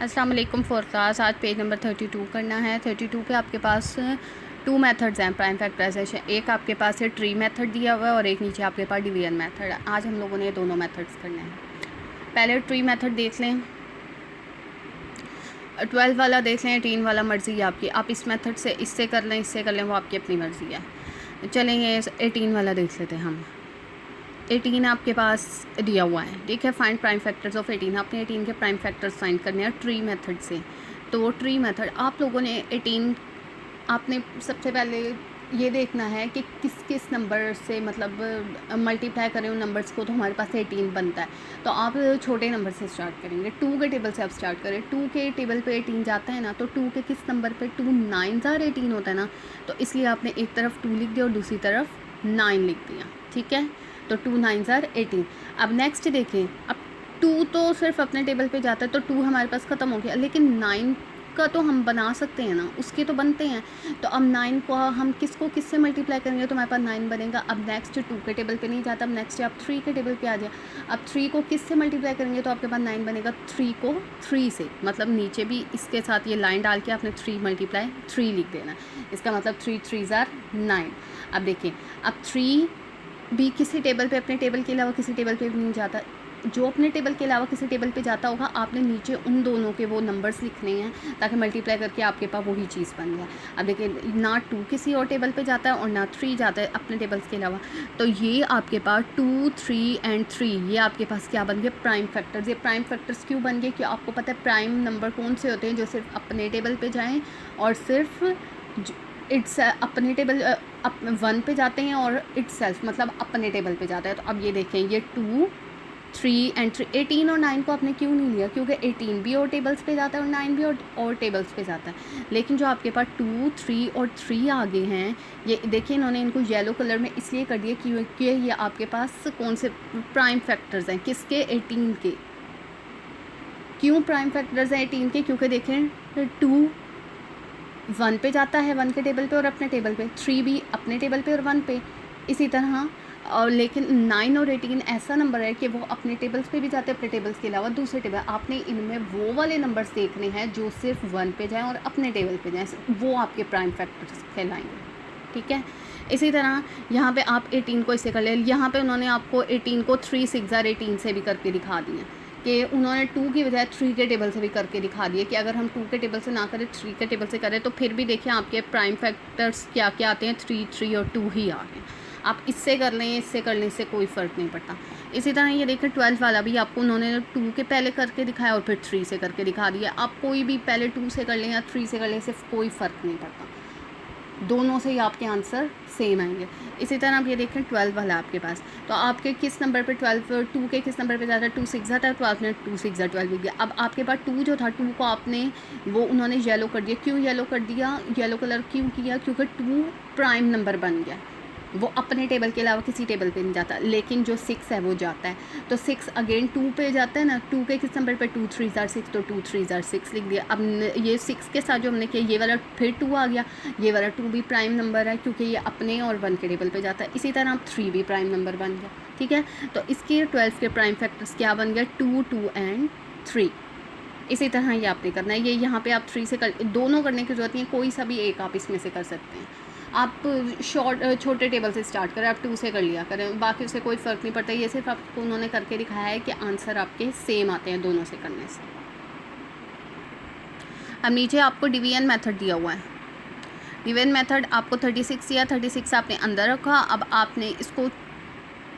अस्सलाम वालेकुम for class. आज पेज नंबर 32 करना है। 32 पे आपके पास टू मेथड्स हैं प्राइम फैक्टराइजेशन। एक आपके पास है ट्री मेथड दिया हुआ है और एक नीचे आपके पास डिवीजन मेथड है। आज हम लोगों ने दोनों मेथड्स करने हैं। पहले ट्री मेथड देख लें, 12 वाला देख लें, 18 वाला मर्ज़ी है आपकी। आप इस मेथड से इससे कर लें, इससे कर लें, वो आपकी अपनी मर्ज़ी है। चलेंगे 18 वाला देख लेते हैं हम। 18 आपके पास दिया हुआ है, ठीक है। Find prime factors of 18। आपने 18 के प्राइम फैक्टर्स फाइंड करने हैं ट्री मेथड से। तो ट्री मेथड आप लोगों ने 18 आपने सबसे पहले ये देखना है कि किस किस नंबर से मतलब मल्टीप्लाई करें उन नंबर्स को, तो हमारे पास 18 बनता है। तो आप छोटे नंबर से स्टार्ट करेंगे। 2 के टेबल से आप स्टार्ट करें। 2 के टेबल पे 18 जाता है ना, तो 2 के किस नंबर पे 2 9 18 होता है ना, तो इसलिए आपने एक तरफ 2 लिख दिया और दूसरी तरफ 9 लिख दिया, ठीक है। तो 2 9 18। अब नेक्स्ट देखें, अब 2 तो सिर्फ अपने टेबल पे जाता है, तो 2 हमारे पास ख़त्म हो गया, लेकिन 9 का तो हम बना सकते हैं ना, उसके तो बनते हैं। तो अब 9 को हम किससे मल्टीप्लाई करेंगे तो हमारे पास 9 बनेगा। अब नेक्स्ट 2 के टेबल पे नहीं जाता, अब नेक्स्ट आप 3 के टेबल पे आ जाए। अब 3 को किससे मल्टीप्लाई करेंगे तो आपके पास 9 बनेगा। 3 को 3 से, मतलब नीचे भी इसके साथ ये लाइन डाल के आपने 3 मल्टीप्लाई 3 लिख देना। इसका मतलब 3 3 9। अब देखिए, अब 3 भी किसी टेबल पे अपने टेबल के अलावा किसी टेबल पे भी नहीं जाता। जो अपने टेबल के अलावा किसी टेबल पे जाता होगा, आपने नीचे उन दोनों के वो नंबर्स लिखने हैं ताकि मल्टीप्लाई करके आपके पास वही चीज़ बन जाए। अब देखिए, ना 2 किसी और टेबल पे जाता है और ना 3 जाता है अपने टेबल्स के अलावा। तो ये आपके पास 2 3 एंड 3 ये आपके पास क्या बन गए, प्राइम फैक्टर्स। ये प्राइम फैक्टर्स क्यों बन गए कि आपको पता है प्राइम नंबर कौन से होते हैं जो सिर्फ अपने टेबल पर जाएँ और सिर्फ इट्स अपने टेबल 1 पे जाते हैं और इट्सेल्फ मतलब अपने टेबल पे जाता है। तो अब ये देखें, ये 2 3 एंड 3 18 और 9 को आपने क्यों नहीं लिया, क्योंकि 18 भी और टेबल्स पे जाता है और 9 भी और टेबल्स पे जाता है। लेकिन जो आपके पास 2 3 और 3 आगे हैं, ये देखिए इन्होंने इनको येलो कलर में इसलिए कर दिया क्योंकि ये आपके पास कौन से प्राइम फैक्टर्स हैं, किसके, 18 के। क्यों प्राइम फैक्टर्स हैं 18 के, क्योंकि देखें 2 1 पे जाता है 1 के टेबल पे और अपने टेबल पे, 3 भी अपने टेबल पे और 1 पे, इसी तरह। और लेकिन 9 और 18 ऐसा नंबर है कि वो अपने टेबल्स पे भी जाते हैं, अपने टेबल्स के अलावा दूसरे टेबल। आपने इनमें वो वाले नंबर्स देखने हैं जो सिर्फ 1 पे जाएँ और अपने टेबल पे जाएँ, वो आपके प्राइम फैक्टर्स कहलाएंगे, ठीक है। इसी तरह यहाँ पे आप 18 को इससे कर ले। यहाँ पे उन्होंने आपको 18 को 3 6 18 से भी करके दिखा दिए कि उन्होंने 2 की बजाय 3 के टेबल से भी करके दिखा दिए कि अगर हम 2 के टेबल से ना करें 3 के टेबल से करें तो फिर भी देखिए आपके प्राइम फैक्टर्स क्या क्या आते हैं, 3 3 और 2 ही आ गए। आप इससे कर लें, इससे कर लें, इससे कोई फ़र्क नहीं पड़ता। इसी तरह ये देखें 12 वाला भी आपको उन्होंने 2 के पहले करके दिखाया और फिर 3 से करके दिखा दिया। आप कोई भी पहले 2 से कर लें या 3 से कर लें, सिर्फ कोई फ़र्क नहीं पड़ता, दोनों से ही आपके आंसर सेम आएंगे। इसी तरह आप ये देखें 12 वाला आपके पास, तो आपके किस नंबर पे 12 2 के किस नंबर पे जाता है, 2 6 आता है, तो आपने 2 6 12 लिख दिया। अब आपके पास 2 जो था 2 को आपने वो उन्होंने येलो कर दिया। क्यों येलो कर दिया, येलो कलर क्यों किया, क्योंकि 2 प्राइम नंबर बन गया, वो अपने टेबल के अलावा किसी टेबल पे नहीं जाता। लेकिन जो 6 है वो जाता है, तो 6 अगेन 2 पे जाता है ना। 2 के किस नंबर पे, 2 3 6, तो 2 3 6 लिख दिया। अब ये 6 के साथ जो हमने किया, ये वाला फिर 2 आ गया, ये वाला 2 भी प्राइम नंबर है क्योंकि ये अपने और 1 के टेबल पे जाता है। इसी तरह अब 3 भी प्राइम नंबर बन गया, ठीक है। तो इसके 12 के प्राइम फैक्टर्स क्या बन गया, 2 2 एंड 3। इसी तरह ये आपने करना है। ये यहाँ पे आप 3 से कर, दोनों करने की जरूरत नहीं है, कोई सा भी एक आप इसमें से कर सकते हैं। आप छोटे टेबल से स्टार्ट करें, आप 2 से कर लिया करें, बाकी उससे कोई फ़र्क नहीं पड़ता। ये सिर्फ आपको उन्होंने करके दिखाया है कि आंसर आपके सेम आते हैं दोनों से करने से। अब नीचे आपको डिवीजन मेथड दिया हुआ है। डिवीजन मेथड आपको 36 या 36 आपने अंदर रखा। अब आपने इसको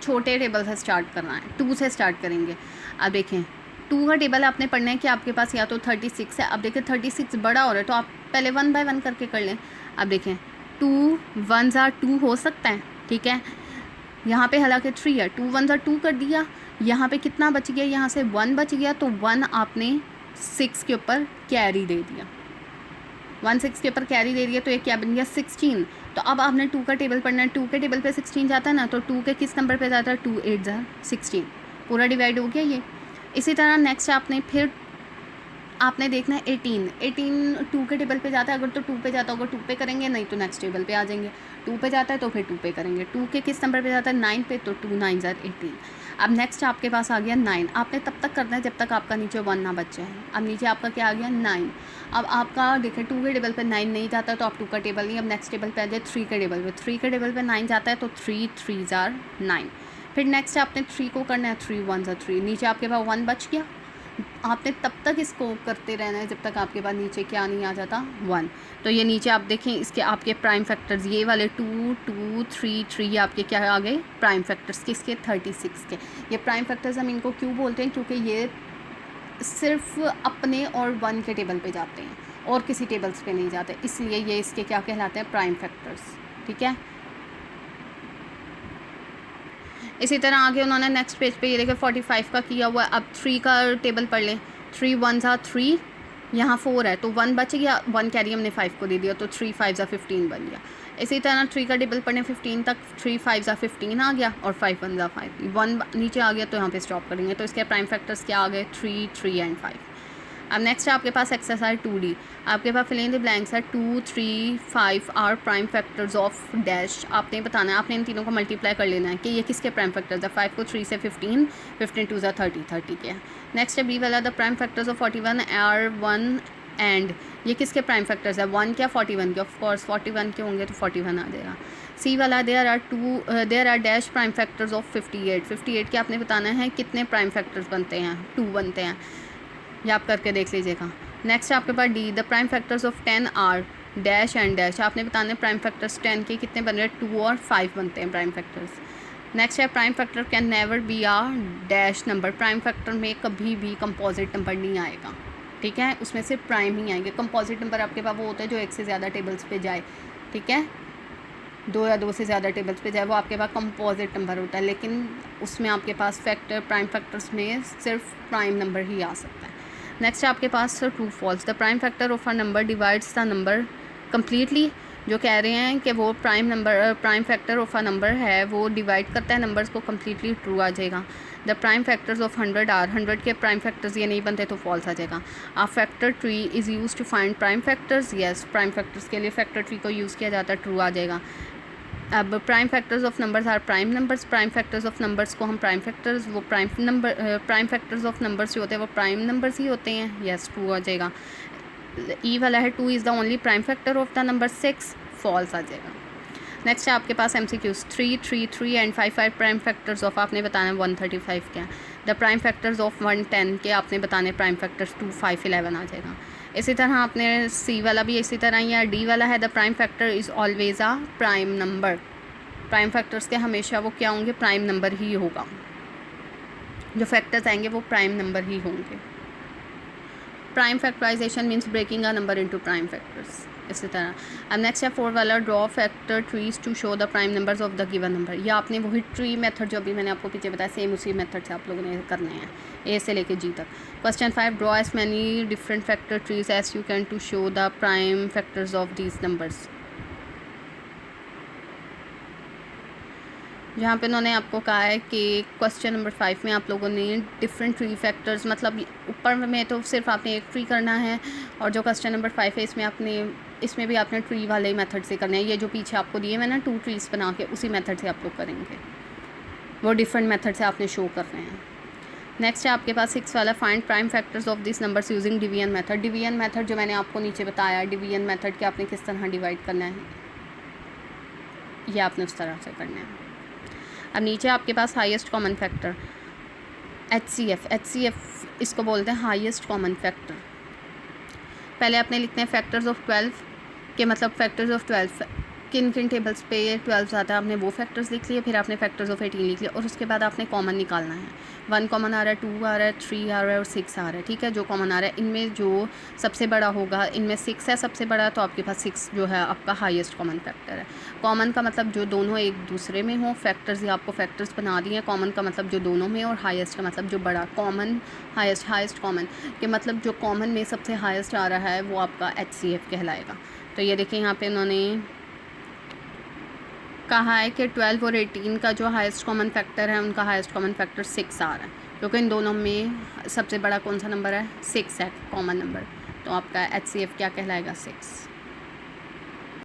छोटे टेबल से स्टार्ट करना है, 2 से स्टार्ट करेंगे। अब देखें 2 का टेबल आपने पढ़ना है कि आपके पास या तो 36 है। अब देखें 36 बड़ा हो रहा है तो आप पहले 1 बाय 1 करके कर लें। अब देखें 2 1 2 हो सकता है, ठीक है। यहाँ पे हालांकि 3 है, 2 1 2 कर दिया। यहाँ पे कितना बच गया, यहाँ से 1 बच गया, तो 1 आपने 6 के ऊपर कैरी दे दिया। 1 6 के ऊपर कैरी दे दिया, तो ये क्या बन गया, 16। तो अब आपने 2 का टेबल पढ़ना है। 2 के टेबल पे 16 जाता है ना, तो 2 के किस नंबर पे जाता है, 2 8 16, पूरा डिवाइड हो गया ये। इसी तरह नेक्स्ट आपने देखना है 18 2 के टेबल पे जाता है। अगर तो 2 पे जाता होगा 2 पे करेंगे, नहीं तो नेक्स्ट टेबल पे आ जाएंगे। 2 पे जाता है तो फिर 2 पे करेंगे। 2 के किस नंबर पे जाता है, 9 पे, तो 2 9 18। अब नेक्स्ट आपके पास आ गया 9। आपने तब तक करना है जब तक आपका नीचे 1 ना बच जाए। अब नीचे आपका क्या आ गया 9। अब आपका देखिए 2 के टेबल पे 9 नहीं जाता तो आप 2 का टेबल नहीं, अब नेक्स्ट टेबल पे आ जाए 3 के टेबल पे। 3 के टेबल पे 9 जाता है तो 3 3s are 9। फिर नेक्स्ट आपने 3 को करना है, 3 1s are 3। नीचे आपके पास 1 बच गया। आपने तब तक इसको करते रहना है जब तक आपके पास नीचे क्या नहीं आ जाता 1। तो ये नीचे आप देखें इसके आपके प्राइम फैक्टर्स ये वाले 2 2 3 3 ये आपके क्या आ गए प्राइम फैक्टर्स किसके 36 के। ये प्राइम फैक्टर्स हम इनको क्यों बोलते हैं, क्योंकि ये सिर्फ अपने और 1 के टेबल पे जाते हैं और किसी टेबल्स पे नहीं जाते, इसलिए ये इसके क्या कहलाते हैं प्राइम फैक्टर्स। ठीक है, इसी तरह आगे उन्होंने नेक्स्ट पेज पे ये देखिए 45 का किया हुआ है। अब 3 का टेबल पढ़ लें। 3 1s are 3, यहाँ 4 है तो 1 बच गया, 1 कैरी हमने 5 को दे दिया तो 3 5s are 15 बन गया। इसी तरह 3 का टेबल पढ़ें 15 तक, 3 5s are 15 आ गया और 5 1s are 5। 1 नीचे आ गया तो यहाँ पे स्टॉप करेंगे। तो इसके प्राइम फैक्टर्स क्या आ गए 3 3 एंड 5। अब नेक्स्ट आपके पास एक्सरसाइज 2D। आपके पास फिल इन द ब्लैंक्स है। 2 3 5 are prime factors of dash. आपने बताना है, आपने इन तीनों को मल्टीप्लाई कर लेना है कि ये किसके प्राइम फैक्टर्स है। 5 को 3 से 15, 15 2s are 30, 30 के। नेक्स्ट है बी वाला the prime factors of 41 are 1 and. ये किसके प्राइम फैक्टर्स है 1 क्या 41 के, ऑफ कोर्स 41 के होंगे तो 41 आ जाएगा। सी वाला there are dash prime factors of 58। 58 के आपने बताना है कितने प्राइम फैक्टर्स बनते हैं, 2 बनते हैं, ये आप करके देख लीजिएगा। नेक्स्ट आपके पास D the prime factors of 10 are dash and dash. आपने बताना है प्राइम फैक्टर्स 10 के कितने बन रहे हैं, 2 और 5 बनते हैं प्राइम फैक्टर्स। नेक्स्ट है prime factor can never be a dash number. Prime factor में कभी भी कंपोजिट नंबर नहीं आएगा, ठीक है, उसमें सिर्फ प्राइम ही आएंगे। कंपोजिट नंबर आपके पास वो होता है जो एक से ज़्यादा टेबल्स पे जाए, ठीक है, 2 या 2 से ज़्यादा टेबल्स पे जाए, वो आपके पास कंपोजिट नंबर होता है। लेकिन उसमें आपके पास फैक्टर प्राइम फैक्टर्स में सिर्फ प्राइम नंबर ही आ सकता है। नेक्स्ट आपके पास true false the prime factor of a number divides the number completely. जो कह रहे हैं कि वो prime factor of a number है वो डिवाइड करता है नंबर्स को कम्प्लीटली, ट्रू आ जाएगा। The prime factors of 100 are 100 के प्राइम फैक्टर्स ये नहीं बनते तो फॉल्स आ जाएगा। A factor tree is use to find prime factors, yes prime factors के लिए फैक्टर ट्री को यूज़ किया जाता है, ट्रू आ जाएगा। अब prime factors of numbers are prime numbers. Prime factors of numbers को हम प्राइम फैक्टर्स, वो प्राइम फैक्टर्स ऑफ नंबर्स जो होते हैं वो प्राइम नंबर्स ही होते हैं, यस ट्रू आ जाएगा। ई वाला है 2 is the only prime factor of the number 6, false आ जाएगा। नेक्स्ट है आपके पास MCQs 3 3 3 and 5 5 prime factors of आपने बताना है 135 क्या। द प्राइम फैक्टर्स ऑफ 110 के आपने बताने प्राइम फैक्टर्स 2 5 11 आ जाएगा। इसी तरह आपने सी वाला भी इसी तरह ही है। डी वाला है the prime factor is always a prime number. Prime factors के हमेशा वो क्या होंगे प्राइम नंबर ही होगा, जो फैक्टर्स आएंगे वो प्राइम नंबर ही होंगे। Prime factorization means breaking a number into prime factors. इसी तरह अब नेक्स्ट है 4 वाला draw factor trees to show the prime numbers of the given number. ये आपने वही ट्री मेथड जो अभी मैंने आपको पीछे बताया सेम उसी मेथड से आप लोगों ने करने हैं ए से लेके जी तक। Question 5 draw as many different factor trees as you can to show the prime factors of these numbers. जहाँ पे उन्होंने आपको कहा है कि क्वेश्चन नंबर 5 में आप लोगों ने डिफरेंट ट्री फैक्टर्स, मतलब ऊपर में तो सिर्फ आपने एक ट्री करना है और जो क्वेश्चन नंबर 5 है इसमें भी आपने ट्री वाले मेथड से करना है। ये जो पीछे आपको दिए हुए ना 2 ट्रीज बना के उसी मेथड से आप लोग करेंगे, वो डिफरेंट मेथड से आपने शो कर रहे हैं। नेक्स्ट है आपके पास 6 वाला find prime factors of this numbers using division method. Division method जो मैंने आपको नीचे बताया, डिवीजन मेथड के आपने किस तरह डिवाइड करना है ये आपने उस तरह से करना है। अब नीचे आपके पास हाईएस्ट कॉमन फैक्टर HCF इसको बोलते हैं हाईएस्ट कॉमन फैक्टर। पहले आपने लिखते हैं फैक्टर्स ऑफ 12 के, मतलब फैक्टर्स ऑफ 12 किन किन टेबल्स पे 12 आता है आपने वो फैक्टर्स लिख लिए, फिर आपने फैक्टर्स ऑफ 18 लिख लिया और उसके बाद आपने कॉमन निकालना है। 1 कॉमन आ रहा है, 2 आ रहा है, 3 आ रहा है और 6 आ रहा है, ठीक है। जो कॉमन आ रहा है इनमें जो सबसे बड़ा होगा, इनमें 6 है सबसे बड़ा, तो आपके पास 6 जो है आपका हाईएस्ट कॉमन फैक्टर है। कॉमन का मतलब जो दोनों एक दूसरे में हो, फैक्टर्स ये आपको फैक्टर्स बना दिए हैं। कॉमन का मतलब जो दोनों में, और हाईएस्ट का मतलब जो बड़ा। कॉमन हाईएस्ट कॉमन के मतलब जो कॉमन में सबसे हाईएस्ट आ रहा है वो आपका HCF कहलाएगा। तो ये देखिए यहाँ पे उन्होंने कहा है कि 12 और 18 का जो हाईएस्ट कॉमन फैक्टर है उनका हाईएस्ट कॉमन फैक्टर 6 आ रहा है, क्योंकि इन दोनों में सबसे बड़ा कौन सा नंबर है 6 है कॉमन नंबर, तो आपका HCF क्या कहलाएगा 6।